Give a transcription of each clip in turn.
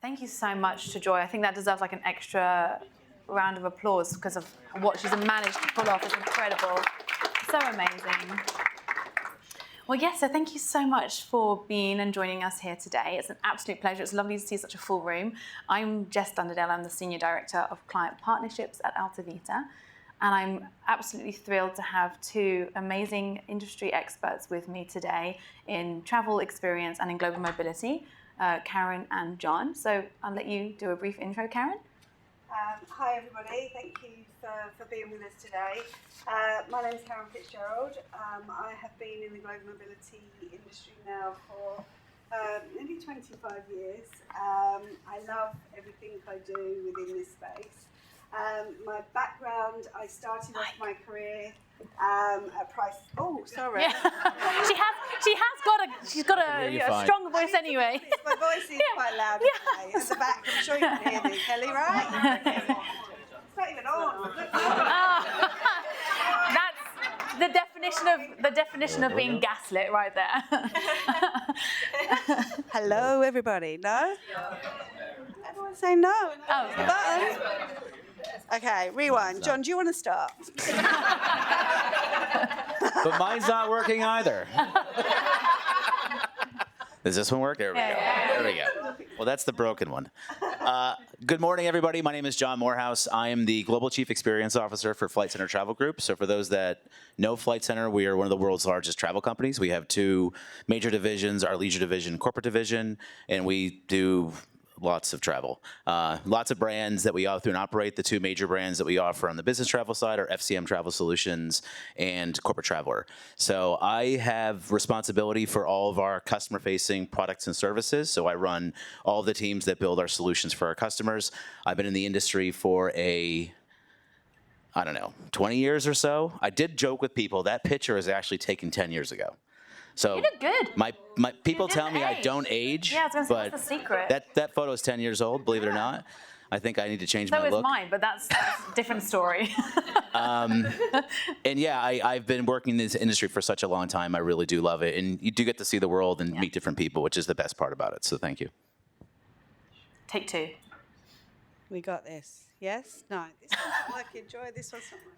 Thank you so much to Joy. I think that deserves like an extra round of applause because of what she's managed to pull off. It's incredible. So amazing. Well, yes, so thank you so much for being and joining us here today. It's an absolute pleasure. It's lovely to see such a full room. I'm Jess Dunderdale. I'm the Senior Director of Client Partnerships at AltoVita. And I'm absolutely thrilled to have two amazing industry experts with me today in travel experience and in global mobility, Karen and John. So I'll let you do a brief intro, Karen. Hi everybody, thank you for being with us today. My name is Karen FitzGerald. I have been in the global mobility industry now for nearly 25 years. I love everything I do within this space. My background, I started off my career at Price. Oh, sorry. Yeah. she's got a strong voice anyway. My voice is quite loud today. At the back, I'm sure you can hear me, Kelly, right? It's not even on. That's the definition of being gaslit right there. Hello, everybody. No? Everyone say no. Oh, Button. Okay, rewind. John, do you want to start? But mine's not working either. Does this one work? There we go. There we go. Well, that's the broken one. Good morning, everybody. My name is John Morhouse. I am the Global Chief Experience Officer for Flight Centre Travel Group. So for those that know Flight Centre, we are one of the world's largest travel companies. We have two major divisions, our leisure division, corporate division, and we do lots of travel. Lots of brands that we offer and operate. The two major brands that we offer on the business travel side are FCM Travel Solutions and Corporate Traveler. So I have responsibility for all of our customer-facing products and services. So I run all of the teams that build our solutions for our customers. I've been in the industry for 20 years or so. I did joke with people, that picture is actually taken 10 years ago. So you did good. My people tell me I don't age, yeah, I was gonna say, but what's the secret? that photo is 10 years old, believe it or not. I think I need to change my look. So is mine, but that's a different story. And yeah, I've been working in this industry for such a long time. I really do love it. And you do get to see the world and meet different people, which is the best part about it. So thank you. Take two. We got this. Yes? No, this one's not working. Joy, this one's not working.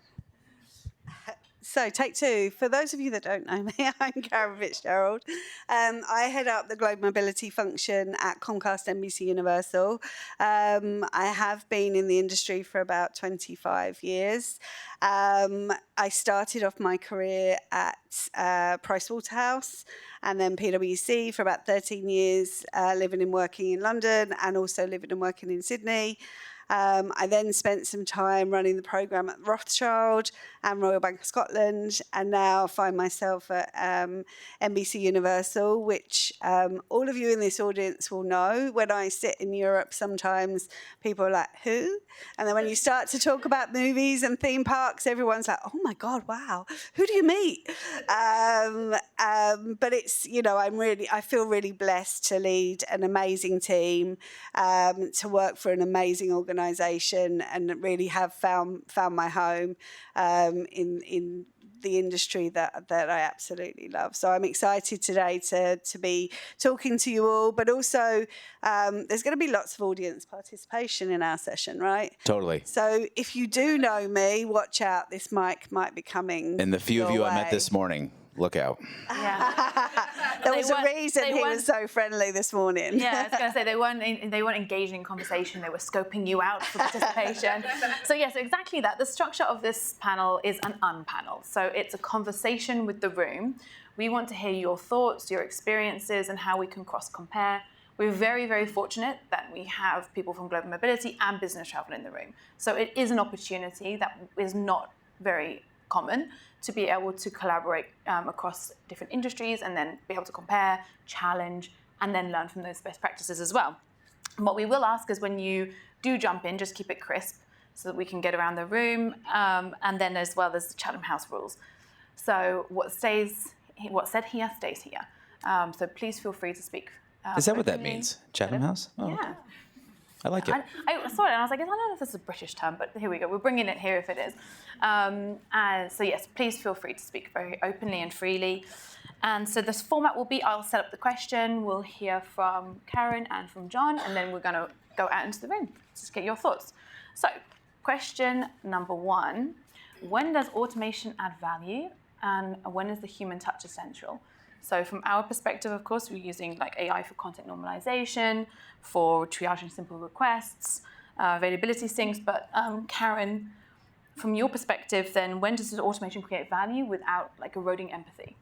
So, take two. For those of you that don't know me, I'm Karen FitzGerald. I head up the global mobility function at Comcast NBCUniversal. I have been in the industry for about 25 years. I started off my career at Pricewaterhouse and then PwC for about 13 years, living and working in London and also living and working in Sydney. I then spent some time running the programme at Rothschild and Royal Bank of Scotland, and now find myself at NBCUniversal, which all of you in this audience will know. When I sit in Europe, sometimes people are like, who? And then when you start to talk about movies and theme parks, everyone's like, oh my God, wow, who do you meet? But it's, I feel really blessed to lead an amazing team, to work for an amazing organisation, and really have found my home in the industry that I absolutely love. So I'm excited today to be talking to you all, but also there's going to be lots of audience participation in our session, right? Totally. So if you do know me, watch out, this mic might be coming. And the few of you I met this morning, look out. Yeah. There was a reason he was so friendly this morning. Yeah, I was going to say they weren't engaging in conversation. They were scoping you out for participation. So exactly that. The structure of this panel is an unpanel. So it's a conversation with the room. We want to hear your thoughts, your experiences, and how we can cross-compare. We're very, very fortunate that we have people from global mobility and business travel in the room. So it is an opportunity that is not very common to be able to collaborate across different industries and then be able to compare, challenge, and then learn from those best practices as well. And what we will ask is when you do jump in, just keep it crisp so that we can get around the room. And then as well, there's the Chatham House rules. So what said here stays here. So please feel free to speak. Is that what that means? Chatham House? Oh, yeah. Okay. I like it. I saw it and I was like, I don't know if this is a British term, but here we go. We're bringing it here if it is. So yes, please feel free to speak very openly and freely. And so this format will be, I'll set up the question, we'll hear from Karen and from John, and then we're going to go out into the room to just get your thoughts. So question number 1, when does automation add value and when is the human touch essential? So from our perspective, of course, we're using like AI for content normalization, for triaging simple requests, availability syncs, but Karen, from your perspective, then when does this automation create value without like eroding empathy?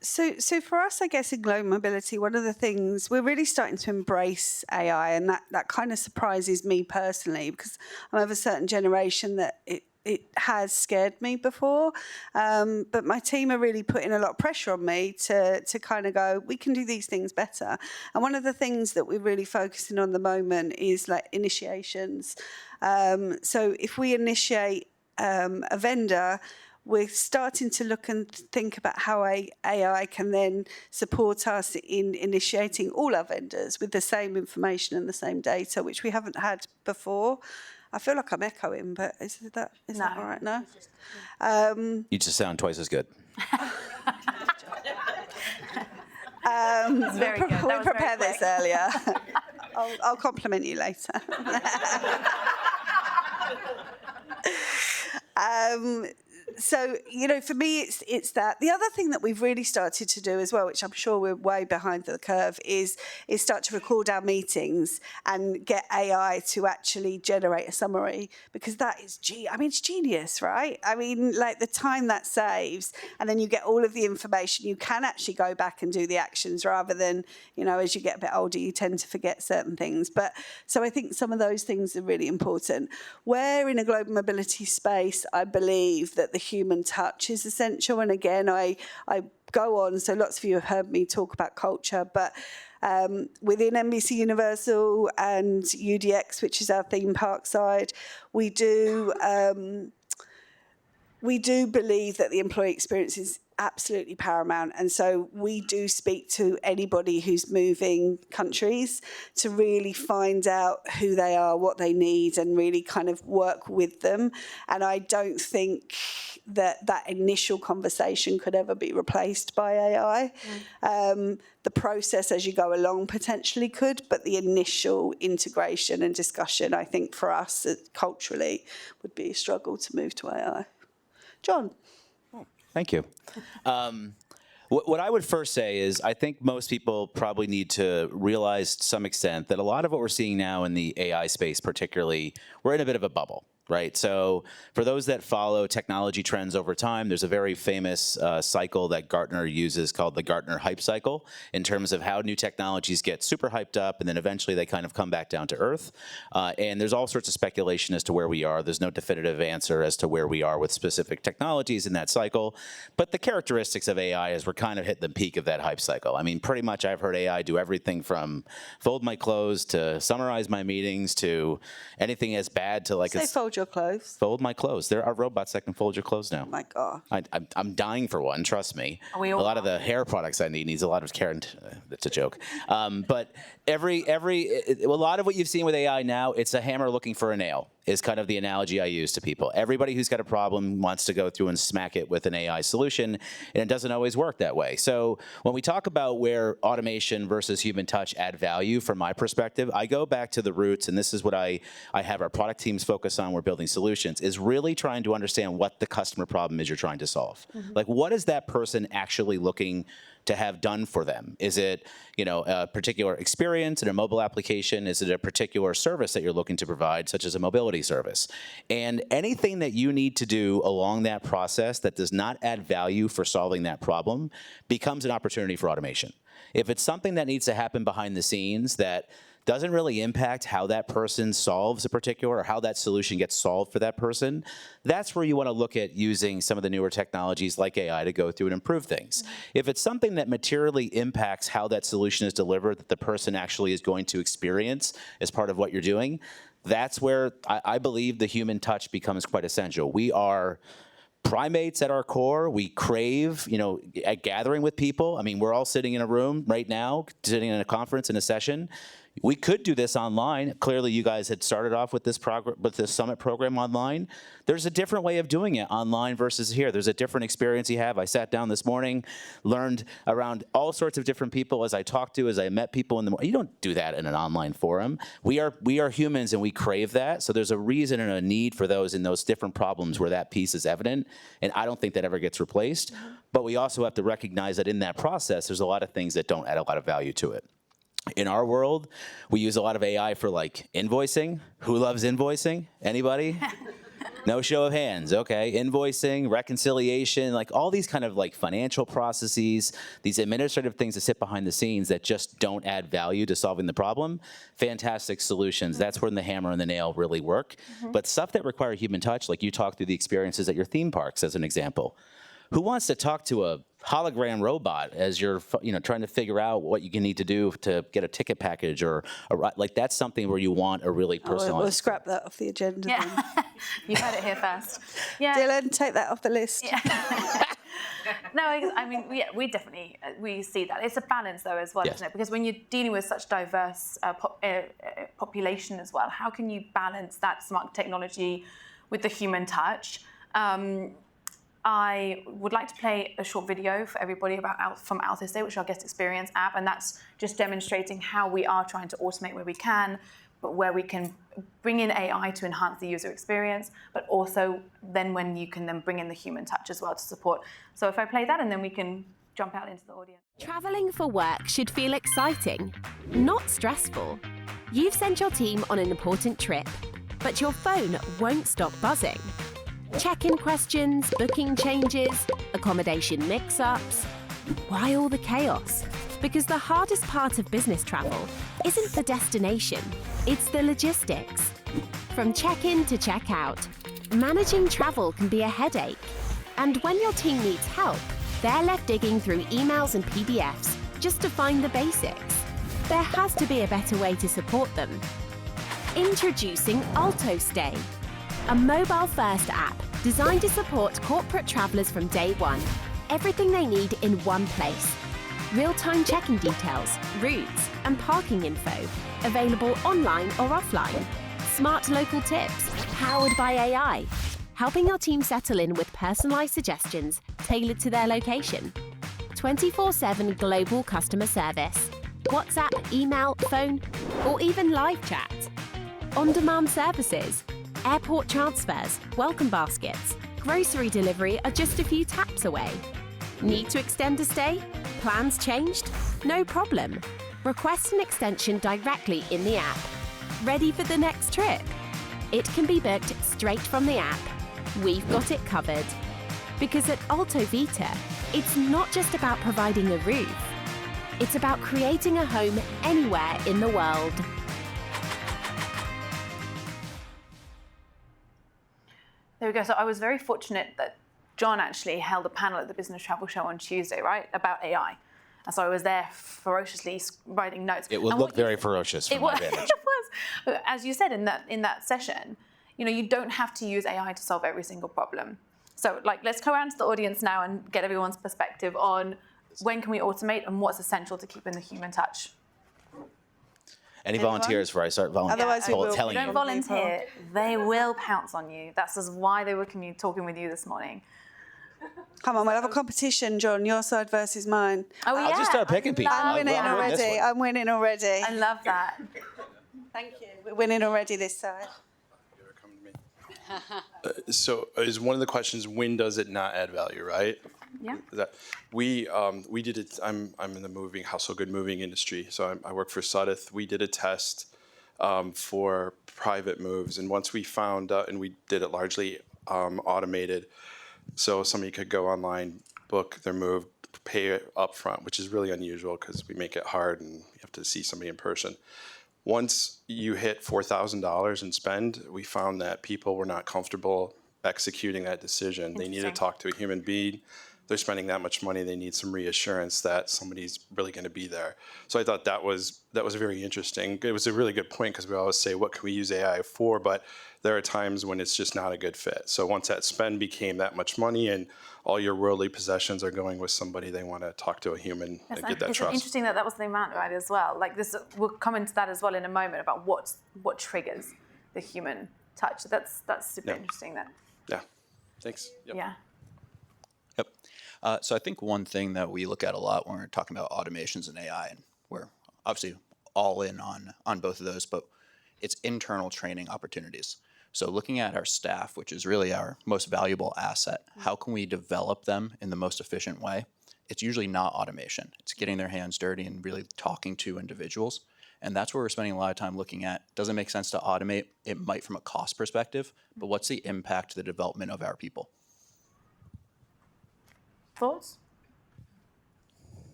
So for us, I guess, in global mobility, one of the things we're really starting to embrace AI, and that kind of surprises me personally, because I'm of a certain generation that it has scared me before, but my team are really putting a lot of pressure on me to kind of go, we can do these things better. And one of the things that we're really focusing on at the moment is like initiations. So if we initiate a vendor, we're starting to look and think about how AI can then support us in initiating all our vendors with the same information and the same data, which we haven't had before. I feel like I'm echoing, but is that all right? No? You just sound twice as good. It's very good. We prepared this earlier. I'll compliment you later. So, for me, it's that. The other thing that we've really started to do as well, which I'm sure we're way behind the curve, is start to record our meetings and get AI to actually generate a summary, because that is, it's genius, right? I mean, like the time that saves, and then you get all of the information. You can actually go back and do the actions rather than, as you get a bit older, you tend to forget certain things. But so I think some of those things are really important. Where in a global mobility space, I believe that the human touch is essential. And again, I go on, so lots of you have heard me talk about culture, but within NBCUniversal and UDX, which is our theme park side, we do believe that the employee experience is absolutely paramount. And so we do speak to anybody who's moving countries to really find out who they are, what they need, and really kind of work with them. And I don't think that initial conversation could ever be replaced by AI. The process as you go along potentially could, but the initial integration and discussion, I think for us culturally, would be a struggle to move to AI. John. Thank you. What I would first say is I think most people probably need to realize to some extent that a lot of what we're seeing now in the AI space particularly, we're in a bit of a bubble. Right. So for those that follow technology trends over time, there's a very famous cycle that Gartner uses called the Gartner hype cycle in terms of how new technologies get super hyped up and then eventually they kind of come back down to earth. And there's all sorts of speculation as to where we are. There's no definitive answer as to where we are with specific technologies in that cycle. But the characteristics of AI is we're kind of hitting the peak of that hype cycle. I mean, pretty much I've heard AI do everything from fold my clothes to summarize my meetings to anything as bad to like fold your clothes. Fold my clothes. There are robots that can fold your clothes now. Oh my God. I'm dying for one, trust me. A lot of the hair products I need needs a lot of care. It's a joke. But a lot of what you've seen with AI now, it's a hammer looking for a nail, is kind of the analogy I use to people. Everybody who's got a problem wants to go through and smack it with an AI solution, and it doesn't always work that way. So when we talk about where automation versus human touch add value, from my perspective, I go back to the roots, and this is what I have our product teams focus on. We're building solutions, is really trying to understand what the customer problem is you're trying to solve. Mm-hmm. Like, what is that person actually looking to have done for them? Is it, a particular experience in a mobile application? Is it a particular service that you're looking to provide, such as a mobility service? And anything that you need to do along that process that does not add value for solving that problem becomes an opportunity for automation. If it's something that needs to happen behind the scenes that doesn't really impact how that person solves a particular or how that solution gets solved for that person, that's where you want to look at using some of the newer technologies like AI to go through and improve things. Mm-hmm. If it's something that materially impacts how that solution is delivered, that the person actually is going to experience as part of what you're doing, that's where I believe the human touch becomes quite essential. We are primates at our core. We crave, at gathering with people. I mean, we're all sitting in a room right now, sitting in a conference, in a session. We could do this online. Clearly, you guys had started off with this summit program online. There's a different way of doing it online versus here. There's a different experience you have. I sat down this morning, learned around all sorts of different people as I talked to, as I met people in the morning. You don't do that in an online forum. We are humans and we crave that. So there's a reason and a need for those in those different problems where that piece is evident. And I don't think that ever gets replaced. But we also have to recognize that in that process, there's a lot of things that don't add a lot of value to it. In our world, we use a lot of AI for like invoicing. Who loves invoicing? Anybody? No show of hands. Okay. Invoicing, reconciliation, like all these kind of like financial processes, these administrative things that sit behind the scenes that just don't add value to solving the problem. Fantastic solutions. That's when the hammer and the nail really work. But stuff that require human touch, like you talk through the experiences at your theme parks as an example. Who wants to talk to a hologram robot as you're, trying to figure out what you need to do to get a ticket package or like that's something where you want a really personalized. We'll scrap that off the agenda. Yeah, then. you heard it here first. Yeah, Dylan, take that off the list. Yeah. No, I mean, we definitely we see that. It's a balance though as well, Yes. isn't it? Because when you're dealing with such diverse population as well, how can you balance that smart technology with the human touch? I would like to play a short video for everybody from AltoStay, which is our guest experience app, and that's just demonstrating how we are trying to automate where we can, but where we can bring in AI to enhance the user experience, but also then when you can then bring in the human touch as well to support. So if I play that and then we can jump out into the audience. Traveling for work should feel exciting, not stressful. You've sent your team on an important trip, but your phone won't stop buzzing. Check-in questions, booking changes, accommodation mix-ups. Why all the chaos? Because the hardest part of business travel isn't the destination, it's the logistics. From check-in to check-out, managing travel can be a headache. And when your team needs help, they're left digging through emails and PDFs just to find the basics. There has to be a better way to support them. Introducing AltoStay, a mobile-first app designed to support corporate travelers from day one. Everything they need in one place. Real-time check-in details, routes, and parking info, available online or offline. Smart local tips, powered by AI, helping your team settle in with personalized suggestions tailored to their location. 24/7 global customer service, WhatsApp, email, phone, or even live chat. On-demand services, airport transfers, welcome baskets, grocery delivery are just a few taps away. Need to extend a stay? Plans changed? No problem. Request an extension directly in the app. Ready for the next trip? It can be booked straight from the app. We've got it covered. Because at AltoVita, it's not just about providing a roof. It's about creating a home anywhere in the world. There we go. So I was very fortunate that John actually held a panel at the Business Travel Show on Tuesday, right, about AI. And so I was there ferociously writing notes. It would look very ferocious from my vantage. It was. But as you said in that session, you don't have to use AI to solve every single problem. So let's go around to the audience now and get everyone's perspective on when can we automate and what's essential to keep in the human touch. Any volunteers before I start volunteering? Otherwise we will. telling If you you. don't volunteer, they will pounce on you. That's just why they were talking with you this morning. Come on, we'll have a competition, John. Your side versus mine. Oh, yeah. I'll just start picking people. I'm winning I'll win this already. one. I'm winning already. I love that. Thank you. We're winning already this side. So is one of the questions, when does it not add value, right? Yeah. We did it. I'm in the household good moving industry, so I work for Sudeth. We did a test for private moves, and once we found out, and we did it largely automated, so somebody could go online, book their move, pay it upfront, which is really unusual because we make it hard and you have to see somebody in person. Once you hit $4,000 in spend, we found that people were not comfortable executing that decision. They needed to talk to a human being, they're spending that much money, they need some reassurance that somebody's really going to be there. So I thought that was very interesting. It was a really good point because we always say, what can we use AI for? But there are times when it's just not a good fit. So once that spend became that much money and all your worldly possessions are going with somebody, they want to talk to a human and get that it's trust. Interesting that was the amount, right, as well. Like this, we'll come into that as well in a moment about what triggers the human touch. That's super interesting. That. Yeah. Thanks. Yep. Yeah. Yep. So I think one thing that we look at a lot when we're talking about automations and AI, and we're obviously all in on both of those, but it's internal training opportunities. So looking at our staff, which is really our most valuable asset, how can we develop them in the most efficient way? It's usually not automation. It's getting their hands dirty and really talking to individuals. And that's where we're spending a lot of time looking at, does it make sense to automate? It might from a cost perspective, but what's the impact to the development of our people? Thoughts?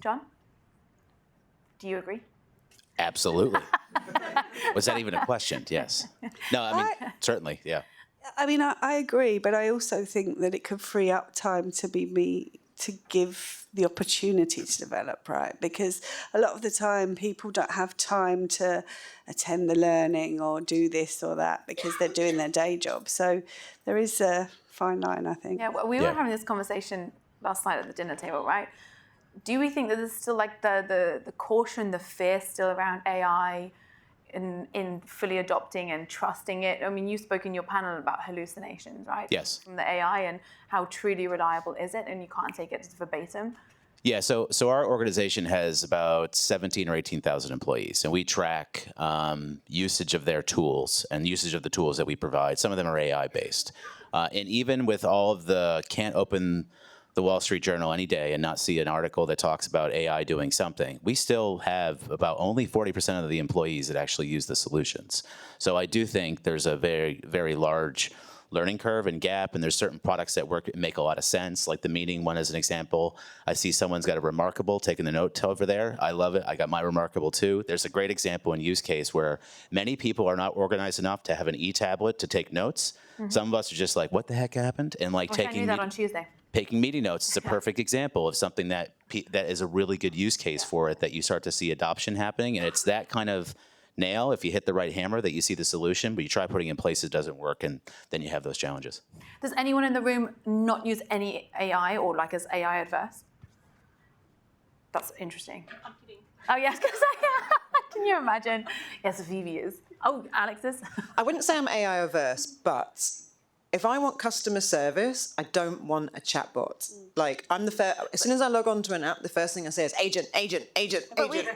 John? Do you agree? Absolutely. Was that even a question? Yes. No, I mean, certainly, yeah. I mean, I agree, but I also think that it could free up time to be me to give the opportunity to develop, right? Because a lot of the time people don't have time to attend the learning or do this or that because they're doing their day job. So there is a fine line, I think. Yeah, well, we were having this conversation last night at the dinner table, right? Do we think that there's still like the caution, the fear still around AI in fully adopting and trusting it? I mean, you spoke in your panel about hallucinations, right? Yes. From the AI, and how truly reliable is it? And you can't take it verbatim. Yeah, so our organization has about 17 or 18,000 employees, and we track usage of their tools and usage of the tools that we provide. Some of them are AI-based. And even with all of the, can't open the Wall Street Journal any day and not see an article that talks about AI doing something, we still have about only 40% of the employees that actually use the solutions. So I do think there's a very, very large learning curve and gap, and there's certain products that work and make a lot of sense, like the meeting one as an example. I see someone's got a Remarkable taking the note over there. I love it. I got my Remarkable too. There's a great example and use case where many people are not organized enough to have an e-tablet to take notes. Mm-hmm. Some of us are just like, what the heck happened? And like I knew that on Tuesday. Taking meeting notes is a perfect example of something that is a really good use case for it, that you start to see adoption happening. And it's that kind of nail, if you hit the right hammer, that you see the solution, but you try putting it in places, it doesn't work, and then you have those challenges. Does anyone in the room not use any AI or like is AI adverse? That's interesting. I'm kidding. Oh, yes, because can you imagine? Yes, Vivi is. Oh, Alex is. I wouldn't say I'm AI averse, but if I want customer service, I don't want a chatbot. Like, as soon as I log on to an app, the first thing I say is agent,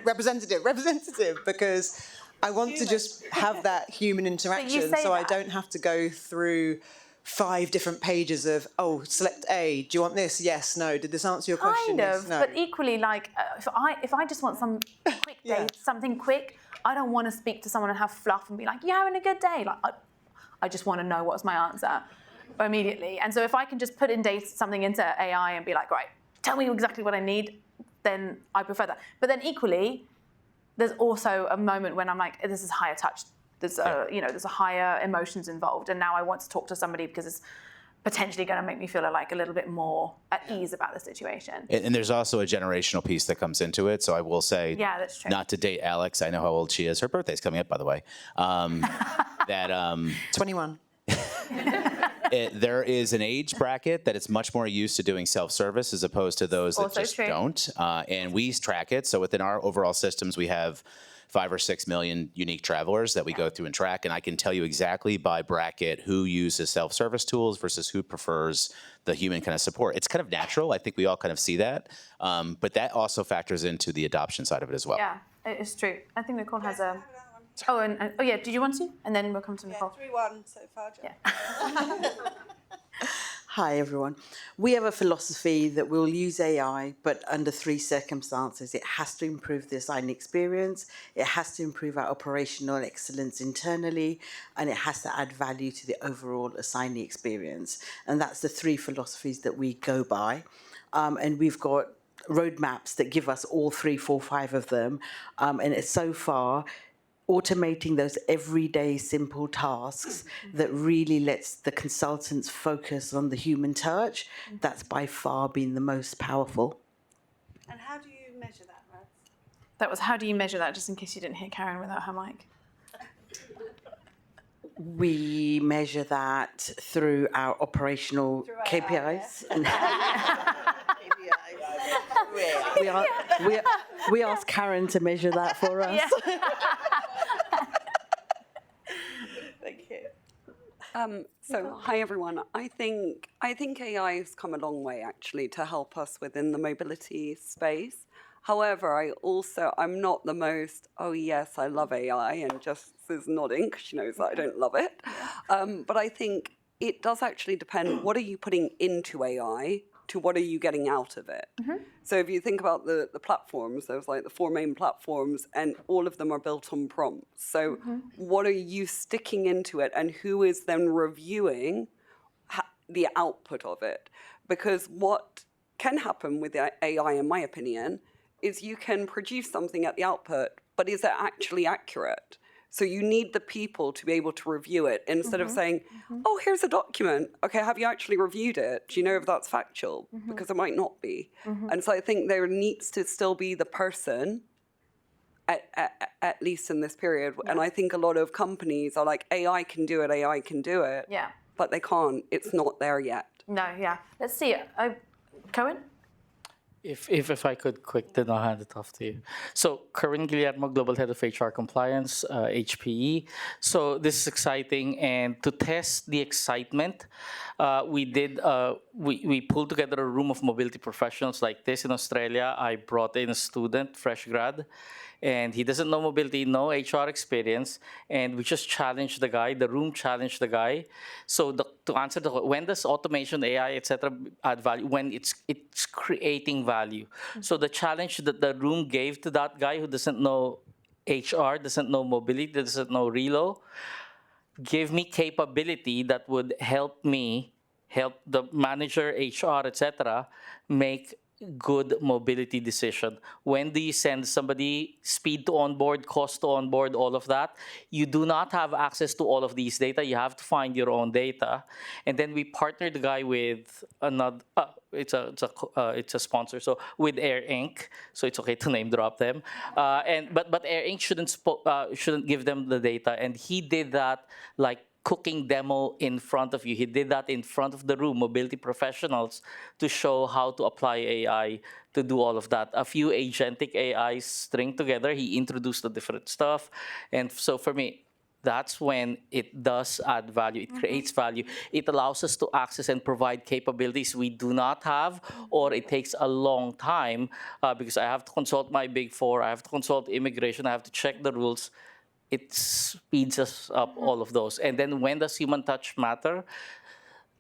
representative, because I want to just have that human interaction so I don't have to go through 5 different pages of, oh, select A, do you want this? Yes, no. Did this answer your question? Kind of, yes, no. but equally, like, if I just want some quick day, something quick, I don't want to speak to someone and have fluff and be like, yeah, having a good day. Like, I just want to know what's my answer immediately. And so if I can just put in something into AI and be like, right, tell me exactly what I need, then I prefer that. But then equally, there's also a moment when I'm like, this is higher touch. There's there's a higher emotions involved, and now I want to talk to somebody because it's potentially going to make me feel like a little bit more at ease about the situation. And there's also a generational piece that comes into it. So I will say, yeah, that's true. Not to date Alex, I know how old she is. Her birthday's coming up, by the way. 21. There is an age bracket that is much more used to doing self-service as opposed to those that just don't. And we track it. So within our overall systems, we have 5 or 6 million unique travelers that we go through and track. And I can tell you exactly by bracket who uses self-service tools versus who prefers the human kind of support. It's kind of natural. I think we all kind of see that. But that also factors into the adoption side of it as well. Yeah, it's true. I think Nicole has a... Oh, yeah, did you want to? And then we'll come to Nicole. 3-1 so far, John. Yeah. Hi, everyone. We have a philosophy that we'll use AI, but under 3 circumstances. It has to improve the assignee experience, it has to improve our operational excellence internally, and it has to add value to the overall assignee experience. And that's the 3 philosophies that we go by. And we've got roadmaps that give us all 3, 4, 5 of them. And it's so far, automating those everyday simple tasks that really lets the consultants focus on the human touch, that's by far been the most powerful. And how do you measure that, Rad? That was how do you measure that, just in case you didn't hear Karen without her mic. We measure that through our operational KPIs. We ask Karen to measure that for us. Thank you. So, hi everyone. I think AI has come a long way actually to help us within the mobility space. However, I'm not the most, oh yes, I love AI, and Jess is nodding because she knows that I don't love it. But I think it does actually depend, what are you putting into AI to what are you getting out of it? So if you think about the platforms, there's like the 4 main platforms and all of them are built on prompts. So what are you sticking into it and who is then reviewing the output of it? Because what can happen with AI, in my opinion, is you can produce something at the output, but is it actually accurate? So you need the people to be able to review it instead of saying, oh, here's a document. Okay, have you actually reviewed it? Do you know if that's factual? Because it might not be. And so I think there needs to still be the person, at least in this period. Yeah. And I think a lot of companies are like, AI can do it, AI can do it. Yeah. But they can't. It's not there yet. No, yeah. Let's see. Cohen? If I could quick, then I'll hand it off to you. So Corinne Guillermo, Global Head of HR Compliance, HPE. So this is exciting, and to test the excitement, we pulled together a room of mobility professionals like this in Australia. I brought in a student, fresh grad, and he doesn't know mobility, no HR experience, and we just challenged the guy. The room challenged the guy. So to answer when does automation, AI, etc. add value? When it's creating value. So the challenge that the room gave to that guy who doesn't know HR, doesn't know mobility, doesn't know relo, give me capability that would help me help the manager, HR, etc. make good mobility decision. When do you send somebody, speed to onboard, cost to onboard, all of that? You do not have access to all of these data. You have to find your own data. And then we partnered the guy with another, it's a sponsor, so with Air Inc. So it's okay to name drop them. But Air Inc. shouldn't give them the data. And he did that like cooking demo in front of you. He did that in front of the room, mobility professionals, to show how to apply AI to do all of that. A few agentic AIs string together. He introduced the different stuff. And so for me, that's when it does add value. It creates value. It allows us to access and provide capabilities we do not have, or it takes a long time because I have to consult my Big Four, I have to consult immigration, I have to check the rules. It speeds us up, all of those. And then when does human touch matter?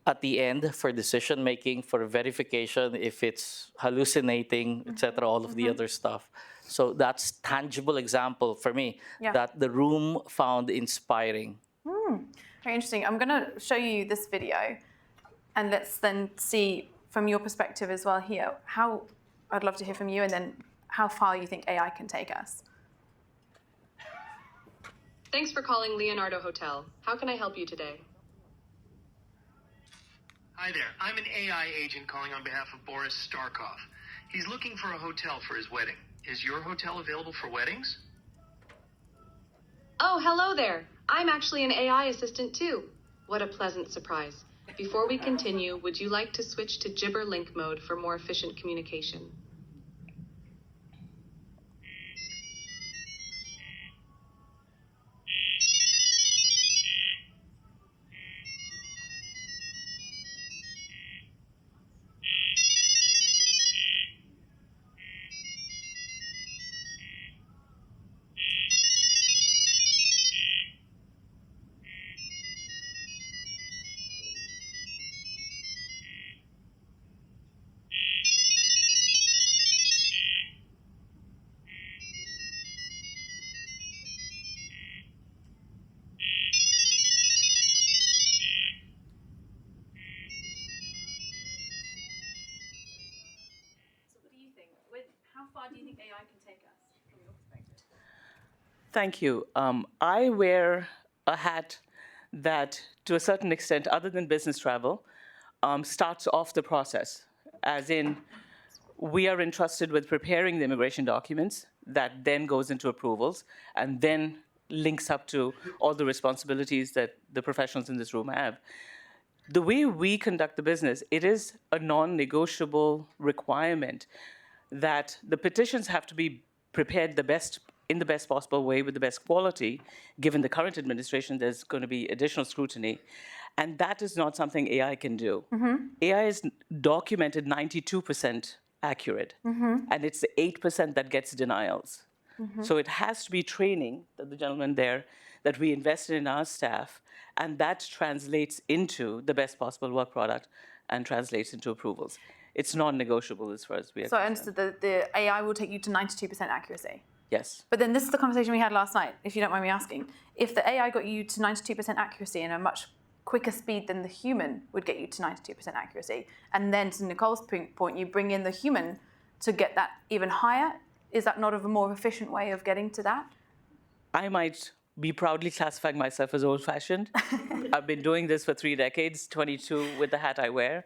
At the end, for decision making, for verification, if it's hallucinating, etc., all of the other stuff. So that's tangible example for me that the room found inspiring. Very interesting. I'm going to show you this video, and let's then see from your perspective as well here, I'd love to hear from you, and then how far you think AI can take us. Thanks for calling Leonardo Hotel. How can I help you today? Hi there. I'm an AI agent calling on behalf of Boris Starkov. He's looking for a hotel for his wedding. Is your hotel available for weddings? Oh, hello there. I'm actually an AI assistant too. What a pleasant surprise. Before we continue, would you like to switch to Gibber Link mode for more efficient communication? Thank you. I wear a hat that, to a certain extent, other than business travel, starts off the process, as in we are entrusted with preparing the immigration documents that then goes into approvals and then links up to all the responsibilities that the professionals in this room have. The way we conduct the business, it is a non-negotiable requirement that the petitions have to be prepared in the best possible way with the best quality. Given the current administration, there's going to be additional scrutiny. And that is not something AI can do. AI is documented 92% accurate, and it's the 8% that gets denials. So it has to be training, that the gentleman there, that we invested in our staff, and that translates into the best possible work product and translates into approvals. It's non-negotiable as far as we are So I concerned. understood that the AI will take you to 92% accuracy. Yes. But then this is the conversation we had last night, if you don't mind me asking. If the AI got you to 92% accuracy in a much quicker speed than the human would get you to 92% accuracy, and then to Nicole's point, you bring in the human to get that even higher, is that not a more efficient way of getting to that? I might be proudly classifying myself as old-fashioned. I've been doing this for 3 decades, 22 with the hat I wear.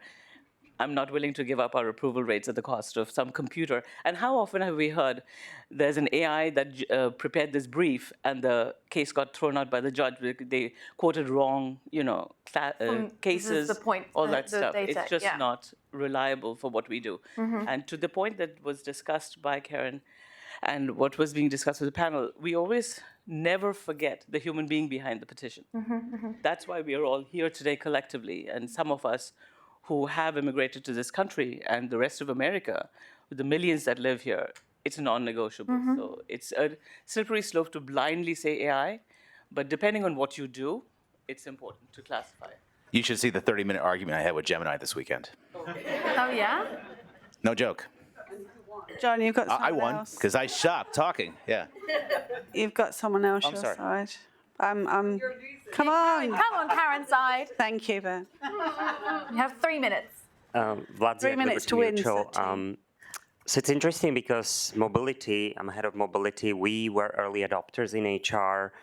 I'm not willing to give up our approval rates at the cost of some computer. And how often have we heard there's an AI that prepared this brief and the case got thrown out by the judge? They quoted wrong, cases, the point, all that the stuff. data, It's just yeah. not reliable for what we do. And to the point that was discussed by Karen and what was being discussed with the panel, we always never forget the human being behind the petition. That's why we are all here today collectively, and some of us who have immigrated to this country and the rest of America, with the millions that live here, it's non-negotiable. So it's a slippery slope to blindly say AI, but depending on what you do, it's important to classify it. You should see the 30-minute argument I had with Gemini this weekend. Oh, yeah? No joke. John, you've got someone I won else. because I stopped talking. Yeah. You've got someone else I'm your sorry. side. Come on. Come on, Karen's side. Thank you, Ben. You have 3 minutes. Vlad 3 minutes to win. So it's interesting because mobility, I'm head of mobility. We were early adopters in HR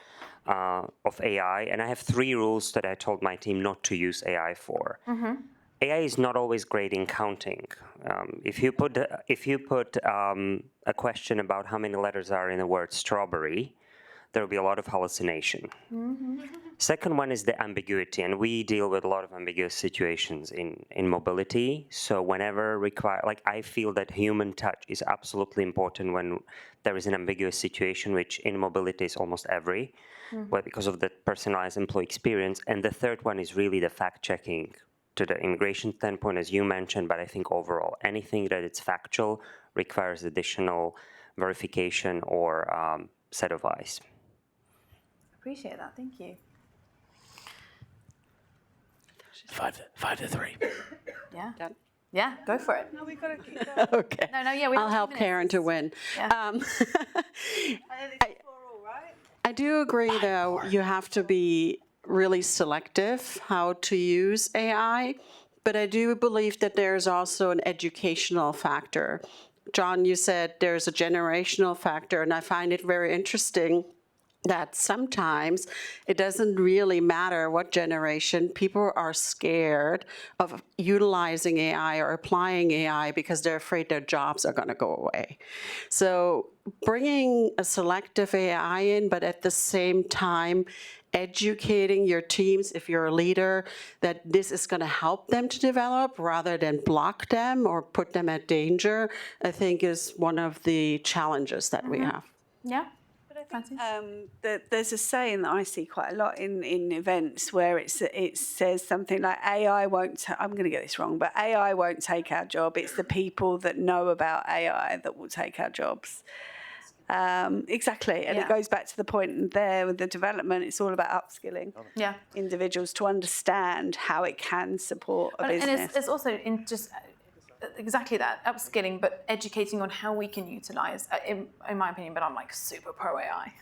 of AI, and I have 3 rules that I told my team not to use AI for. AI is not always great in counting. If you put a question about how many letters are in the word strawberry, there will be a lot of hallucination. Second one is the ambiguity, and we deal with a lot of ambiguous situations in mobility. So whenever I feel that human touch is absolutely important when there is an ambiguous situation, which in mobility is almost every, but because of the personalized employee experience. And the third one is really the fact-checking to the immigration standpoint, as you mentioned, but I think overall, anything that it's factual requires additional verification or set of eyes. Appreciate that, thank you. 5 to 3. Yeah. Yeah, go for it. No, we've got to keep going. Okay. No, yeah, we have I'll 2 help minutes. Karen to win. Yeah. I do agree, though, you have to be really selective how to use AI, but I do believe that there's also an educational factor. John, you said there's a generational factor, and I find it very interesting that sometimes it doesn't really matter what generation. People are scared of utilizing AI or applying AI because they're afraid their jobs are going to go away. So bringing a selective AI in, but at the same time, educating your teams, if you're a leader, that this is going to help them to develop rather than block them or put them at danger, I think is one of the challenges that we have. Yeah. There's a saying that I see quite a lot in events where it says something like AI won't, I'm going to get this wrong, but AI won't take our job. It's the people that know about AI that will take our jobs. Exactly, and it goes back to the point there with the development. It's all about upskilling individuals to understand how it can support a business. And it's also in just exactly that, upskilling, but educating on how we can utilize, in my opinion, but I'm like super pro AI.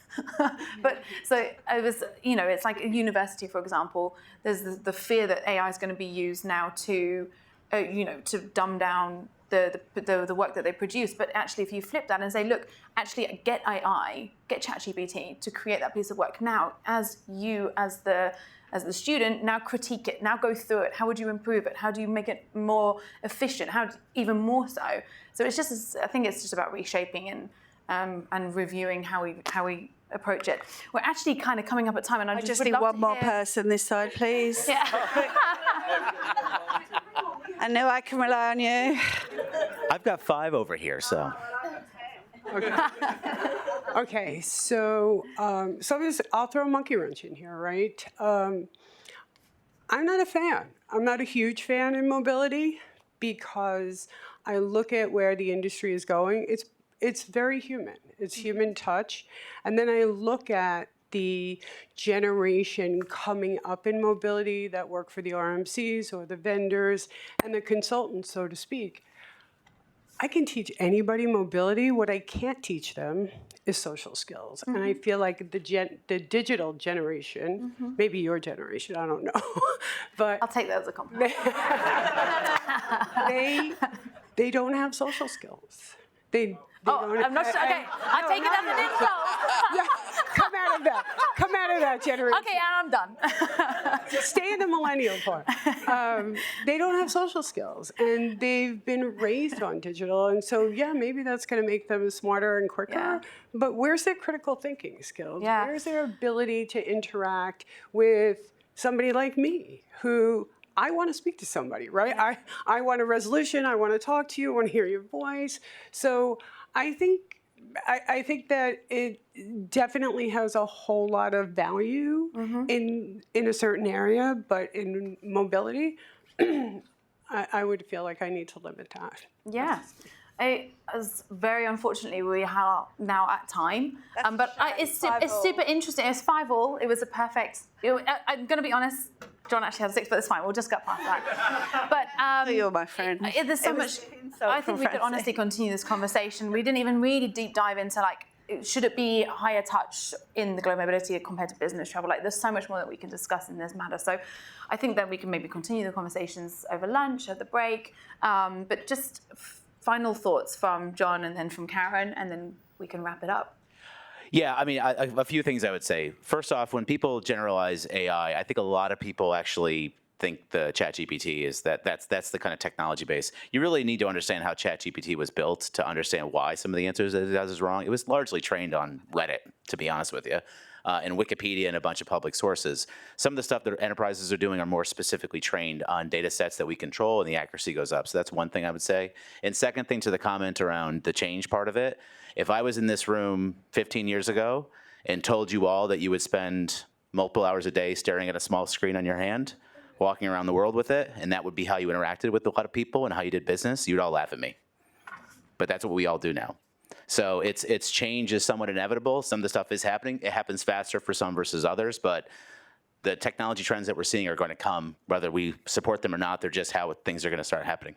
But so I was, it's like a university, for example, there's the fear that AI is going to be used now to, to dumb down the work that they produce. But actually, if you flip that and say, look, actually get AI, get ChatGPT to create that piece of work. Now, as the student, now critique it, now go through it. How would you improve it? How do you make it more efficient? Even more so? So it's just, I think it's just about reshaping and reviewing how we approach it. We're actually kind of coming up at time, and I just would need love one to more hear... person this side, please. Yeah. I know I can rely on you. I've got 5 over here, so. Okay, so I'll throw a monkey wrench in here, right? I'm not a fan. I'm not a huge fan in mobility because I look at where the industry is going. It's very human. It's human touch. And then I look at the generation coming up in mobility that work for the RMCs or the vendors and the consultants, so to speak. I can teach anybody mobility. What I can't teach them is social skills. And I feel like the digital generation, maybe your generation, I don't know, but I'll take that as a compliment. they don't have social skills. I'm not sure. Okay, I'll take it as an insult. Come out of that generation. Okay, and I'm done. Stay in the millennial part. They don't have social skills, and they've been raised on digital, and so yeah, maybe that's going to make them smarter and quicker. Yeah. But where's their critical thinking skills? Yeah. Where's their ability to interact with somebody like me, who I want to speak to somebody, right? Yeah. I want a resolution. I want to talk to you. I want to hear your voice. So I think that it definitely has a whole lot of value in a certain area, but in mobility, I would feel like I need to limit that. Yeah. Very unfortunately, we are now at time. But it's super interesting. It's 5-5. It was a perfect... I'm going to be honest, John actually had 6, but it's fine. We'll just get past that. But You're my friend. There's so much... I think we could honestly continue this conversation. We didn't even really deep dive into, like, should it be higher touch in the global mobility compared to business travel? Like, there's so much more that we can discuss in this matter. So I think that we can maybe continue the conversations over lunch, at the break. But just final thoughts from John and then from Karen, and then we can wrap it up. Yeah, I mean, a few things I would say. First off, when people generalize AI, I think a lot of people actually think the ChatGPT is that's the kind of technology base. You really need to understand how ChatGPT was built to understand why some of the answers that it does is wrong. It was largely trained on Reddit, to be honest with you, and Wikipedia and a bunch of public sources. Some of the stuff that enterprises are doing are more specifically trained on data sets that we control, and the accuracy goes up. So that's one thing I would say. And second thing to the comment around the change part of it, if I was in this room 15 years ago and told you all that you would spend multiple hours a day staring at a small screen on your hand, walking around the world with it, and that would be how you interacted with a lot of people and how you did business, you'd all laugh at me. But that's what we all do now. So it's change is somewhat inevitable. Some of the stuff is happening. It happens faster for some versus others, but the technology trends that we're seeing are going to come, whether we support them or not. They're just how things are going to start happening.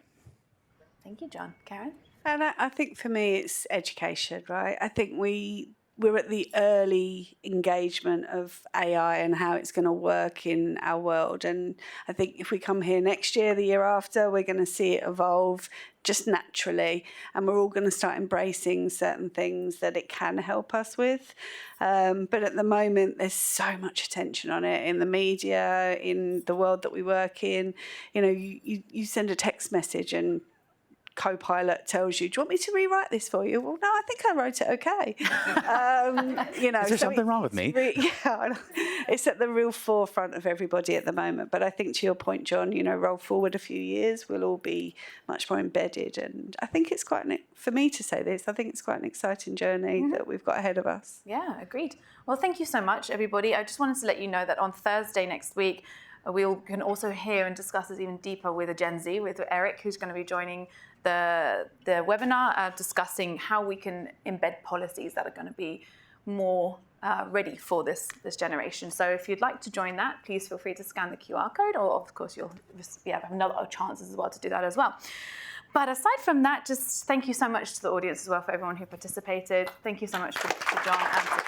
Thank you, John. Karen? And I think for me, it's education, right? I think we're at the early engagement of AI and how it's going to work in our world. And I think if we come here next year, the year after, we're going to see it evolve just naturally. And we're all going to start embracing certain things that it can help us with. But at the moment, there's so much attention on it in the media, in the world that we work in. You know, you send a text message and Copilot tells you, do you want me to rewrite this for you? Well, no, I think I wrote it okay. You know, is there something wrong with me? Yeah, it's at the real forefront of everybody at the moment. But I think to your point, John, you know, roll forward a few years, we'll all be much more embedded. And I think it's for me to say this, I think it's quite an exciting journey that we've got ahead of us. Yeah, agreed. Well, thank you so much, everybody. I just wanted to let you know that on Thursday next week, we can also hear and discuss this even deeper with a Gen Z, with Eric, who's going to be joining the webinar, discussing how we can embed policies that are going to be more ready for this generation. So if you'd like to join that, please feel free to scan the QR code, or of course you'll have another chances as well to do that as well. But aside from that, just thank you so much to the audience as well, for everyone who participated. Thank you so much to John and to